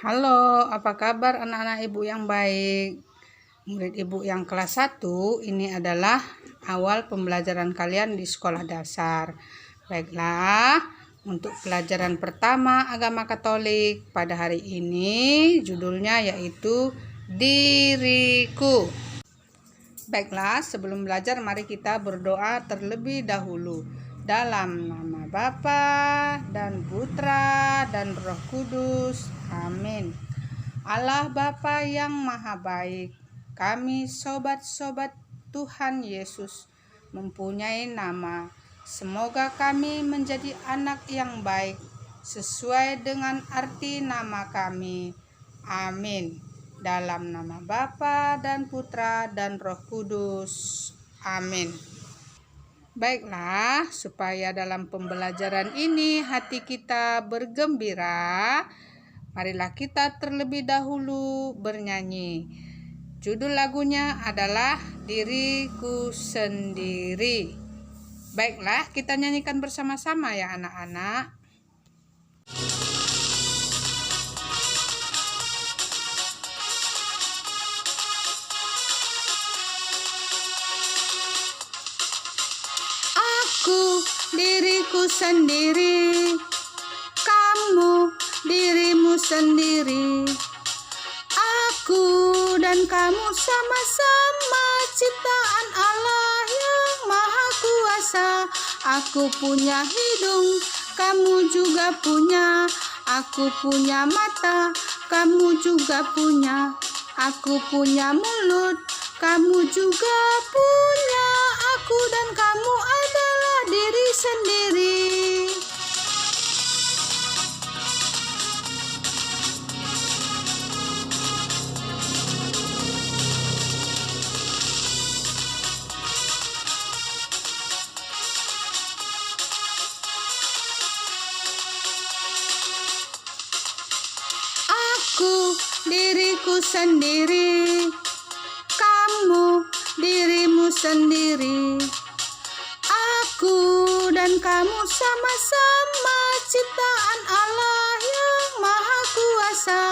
Halo, apa kabar anak-anak ibu yang baik? Murid ibu yang kelas 1, ini adalah awal pembelajaran kalian di sekolah dasar. Baiklah, untuk pelajaran pertama agama Katolik pada hari ini judulnya yaitu Diriku. Baiklah, sebelum belajar mari kita berdoa terlebih dahulu. Dalam nama Bapa dan Putra dan Roh Kudus. Amin. Allah Bapa yang Maha Baik, kami sobat-sobat Tuhan Yesus mempunyai nama. Semoga kami menjadi anak yang baik sesuai dengan arti nama kami. Amin. Dalam nama Bapa dan Putra dan Roh Kudus. Amin. Baiklah, supaya dalam pembelajaran ini hati kita bergembira, marilah kita terlebih dahulu bernyanyi. Judul lagunya adalah Diriku Sendiri. Baiklah, kita nyanyikan bersama-sama ya anak-anak. Aku diriku sendiri, kamu dirimu sendiri. Aku dan kamu sama-sama ciptaan Allah yang Maha Kuasa. Aku punya hidung, kamu juga punya. Aku punya mata, kamu juga punya. Aku punya mulut, kamu juga punya. Aku dan kamu adalah diri sendiri. Aku diriku sendiri, kamu dirimu sendiri. Aku dan kamu sama-sama ciptaan Allah yang Maha Kuasa.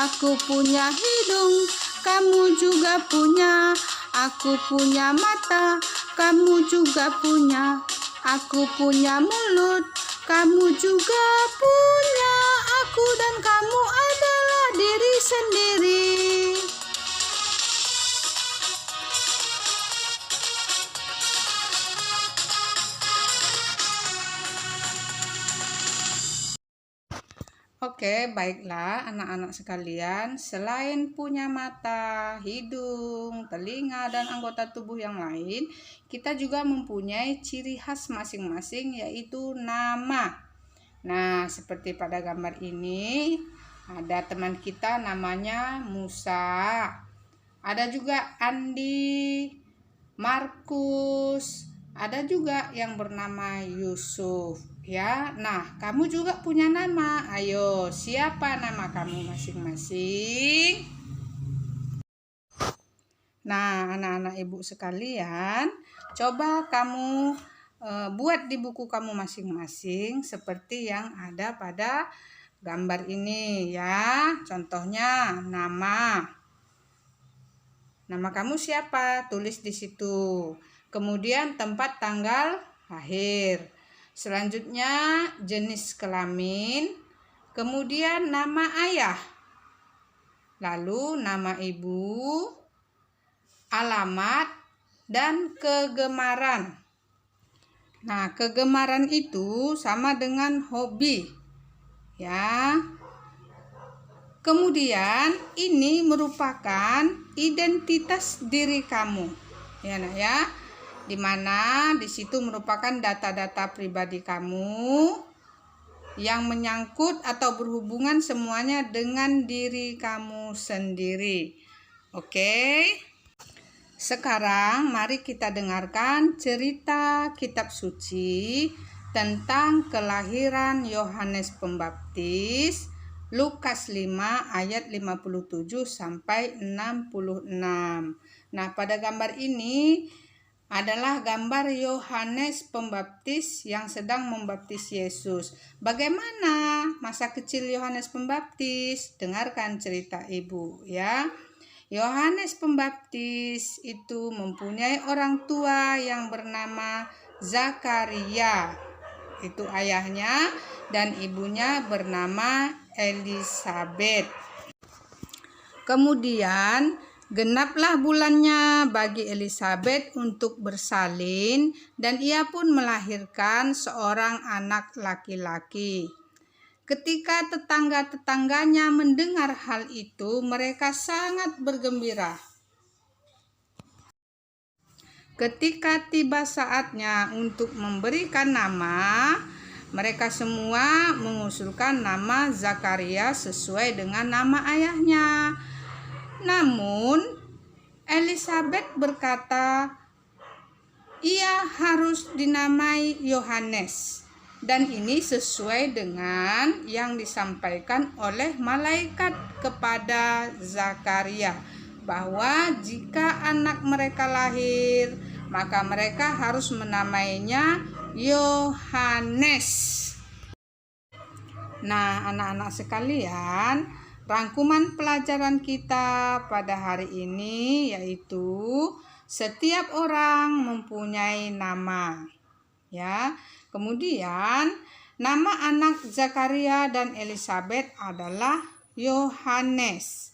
Aku punya hidung, kamu juga punya. Aku punya mata, kamu juga punya. Aku punya mulut, kamu juga punya. Aku dan kamu adalah diri sendiri. Oke, baiklah anak-anak sekalian, selain punya mata, hidung, telinga, dan anggota tubuh yang lain, kita juga mempunyai ciri khas masing-masing yaitu nama. Nah, seperti pada gambar ini, ada teman kita namanya Musa. Ada juga Andi, Markus, ada juga yang bernama Yusuf. Ya, nah kamu juga punya nama. Ayo, siapa nama kamu masing-masing? Nah, anak-anak ibu sekalian, coba kamu buat di buku kamu masing-masing seperti yang ada pada gambar ini ya. Contohnya nama. Nama kamu siapa? Tulis di situ. Kemudian tempat tanggal lahir. Selanjutnya jenis kelamin. Kemudian nama ayah. Lalu nama ibu, alamat, dan kegemaran. Nah, kegemaran itu sama dengan hobi. Ya. Kemudian ini merupakan identitas diri kamu. Ya, nah ya. Di mana di situ merupakan data-data pribadi kamu yang menyangkut atau berhubungan semuanya dengan diri kamu sendiri. Oke. Sekarang mari kita dengarkan cerita kitab suci tentang kelahiran Yohanes Pembaptis, Lukas 5 ayat 57 sampai 66. Nah, pada gambar ini adalah gambar Yohanes Pembaptis yang sedang membaptis Yesus. Bagaimana masa kecil Yohanes Pembaptis? Dengarkan cerita ibu ya. Yohanes Pembaptis itu mempunyai orang tua yang bernama Zakaria. Itu ayahnya, dan ibunya bernama Elisabet. Kemudian genaplah bulannya bagi Elisabet untuk bersalin, dan ia pun melahirkan seorang anak laki-laki. Ketika tetangga-tetangganya mendengar hal itu, mereka sangat bergembira. Ketika tiba saatnya untuk memberikan nama, mereka semua mengusulkan nama Zakaria sesuai dengan nama ayahnya. Namun, Elisabet berkata, ia harus dinamai Yohanes. Dan ini sesuai dengan yang disampaikan oleh malaikat kepada Zakaria, bahwa jika anak mereka lahir, maka mereka harus menamainya Yohanes. Nah, anak-anak sekalian, rangkuman pelajaran kita pada hari ini yaitu setiap orang mempunyai nama. Ya. Kemudian nama anak Zakaria dan Elisabet adalah Yohanes.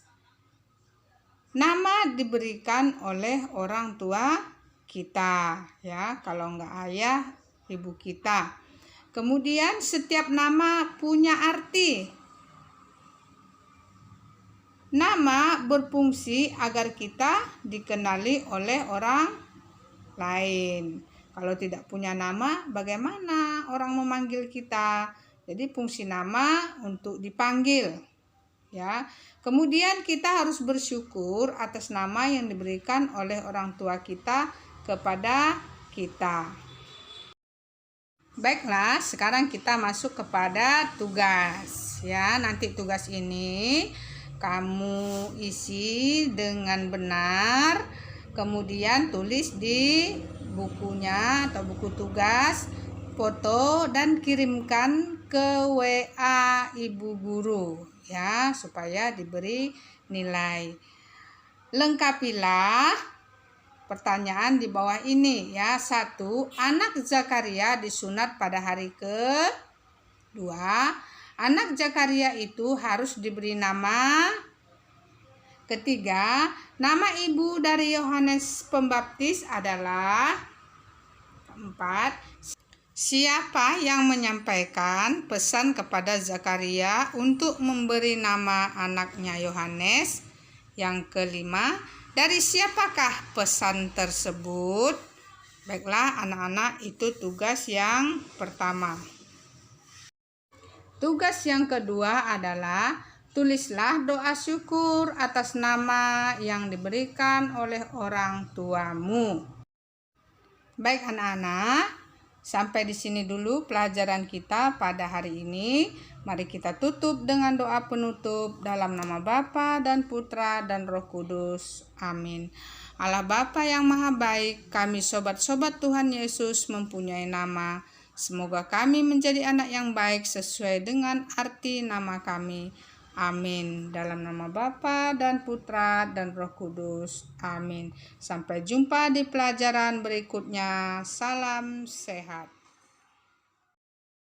Nama diberikan oleh orang tua kita, ya, kalau enggak ayah, ibu kita. Kemudian setiap nama punya arti. Nama berfungsi agar kita dikenali oleh orang lain. Kalau tidak punya nama, bagaimana orang memanggil kita? Jadi fungsi nama untuk dipanggil. Ya. Kemudian kita harus bersyukur atas nama yang diberikan oleh orang tua kita kepada kita. Baiklah, sekarang kita masuk kepada tugas. Ya, nanti tugas ini kamu isi dengan benar, kemudian tulis di bukunya atau buku tugas, foto, dan kirimkan ke WA ibu guru ya, supaya diberi nilai. Lengkapilah pertanyaan di bawah ini ya. 1. Anak Zakaria disunat pada hari ke-2. Anak Zakaria itu harus diberi nama. 3. Nama ibu dari Yohanes Pembaptis adalah. 4. Siapa yang menyampaikan pesan kepada Zakaria untuk memberi nama anaknya Yohanes? Yang 5. Dari siapakah pesan tersebut? Baiklah anak-anak, itu tugas yang pertama. Tugas yang kedua adalah tulislah doa syukur atas nama yang diberikan oleh orang tuamu. Baik anak-anak, sampai di sini dulu pelajaran kita pada hari ini. Mari kita tutup dengan doa penutup dalam nama Bapa dan Putra dan Roh Kudus. Amin. Allah Bapa yang Maha Baik, kami sobat-sobat Tuhan Yesus mempunyai nama. Semoga kami menjadi anak yang baik sesuai dengan arti nama kami. Amin. Dalam nama Bapa dan Putra dan Roh Kudus. Amin. Sampai jumpa di pelajaran berikutnya. Salam sehat.